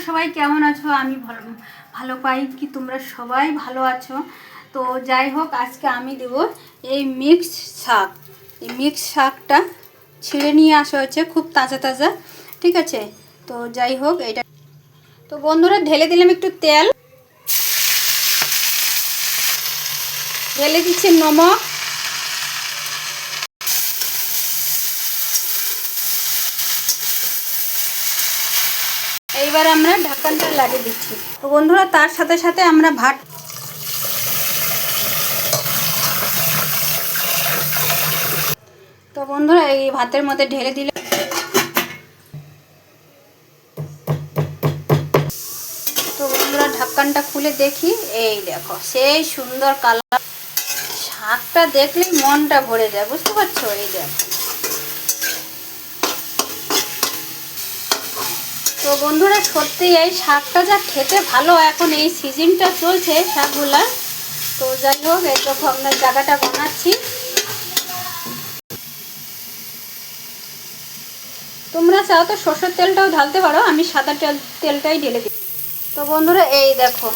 সবাই কেমন আছো? আমি ভালো ভালো পাই কি তোমরা সবাই ভালো আছো? তো যাই হোক, আজকে আমি দেব এই মিক্স শাক। এই মিক্স শাকটা ছিঁড়ে নিয়ে আসা হয়েছে, খুব তাজা তাজা, ঠিক আছে? তো যাই হোক, এটা তো বন্ধুরা ঢেলে দিলাম একটু তেল, ঢেলে দিচ্ছি নমক, এইবার আমরা ঢাকনটা লাগিয়ে দিচ্ছি। তো বন্ধুরা তার সাথে সাথে আমরা ভাত, তো বন্ধুরা এই ভাতের মধ্যে ঢেলে দিলে, তো বন্ধুরা ঢাকনটা খুলে দেখি, এই দেখো সেই সুন্দর কালার। শাকটা দেখলেই মনটা ভরে যায়, বুঝতে পারছো? এই দেখো। তো বন্ধুরা সত্যি এই শাকটা যা খেতে ভালো, এখন এই সিজনটা চলছে শাকগুলার। তো যাই হোক, এই দেখো আমরা জায়গাটা বানাচ্ছি। তোমরা চাও তো সরষের তেলটাও ঢালতে পারো, আমি সাদা তেলটাই ঢেলে দিই। তো বন্ধুরা এই দেখো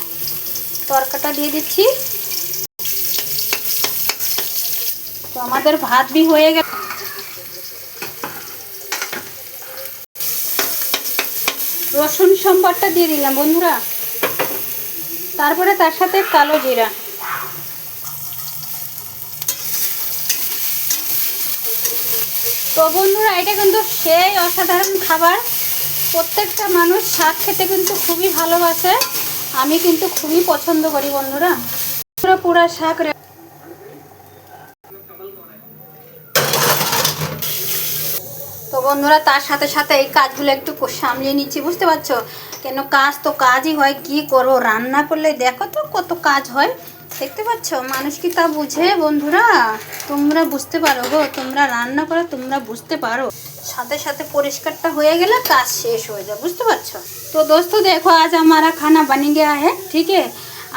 তরকাটা দিয়ে দিচ্ছি। তো আমাদের ভাত বি হয়ে গেল। রসুন সম্বারটা দিয়ে দিলাম বন্ধুরা, তারপরে তার সাথে কালো জিরা। তো বন্ধুরা এটা কিন্তু সেই অসাধারণ খাবার। প্রত্যেকটা মানুষ শাক খেতে কিন্তু খুবই ভালোবাসে, আমি কিন্তু খুবই পছন্দ করি বন্ধুরা। পুরা শাক। তো বন্ধুরা তার সাথে সাথে এই কাজগুলো একটু সামলিয়ে নিচ্ছি, বুঝতে পারছো? কেন কাজ তো কাজই হয়, কি করবো? রান্না করলে দেখো তো কত কাজ হয়, দেখতে পাচ্ছ? মানুষ কি তা বুঝে বন্ধুরা? তোমরা বুঝতে পারো গো, তোমরা রান্না করো, তোমরা বুঝতে পারো। সাথে साथ परिष्कार हो गया, काज शेष हो जाए, बुझते पारछो? तो दोस्तों देखो आज हमारा खाना बन गया है, ठीक है।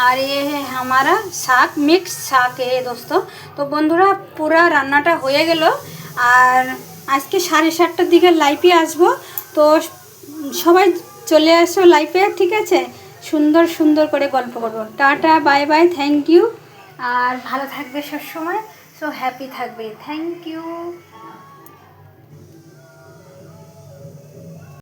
और ये है हमारा शाक, मिक्स शाक है दोस्तों। तो बंधुरा पूरा रान्नाटा हो गेल। और आज के 7:30टार दिके लाइफे आसबो, तो सबाई चले आसो लाइफे, ठीक है। सुंदर सुंदर करे गल्प करबो। Tata bye bye, thank you. और भालो थाकबे सब समय, सो हैप्पी थाकबे, थैंक यू।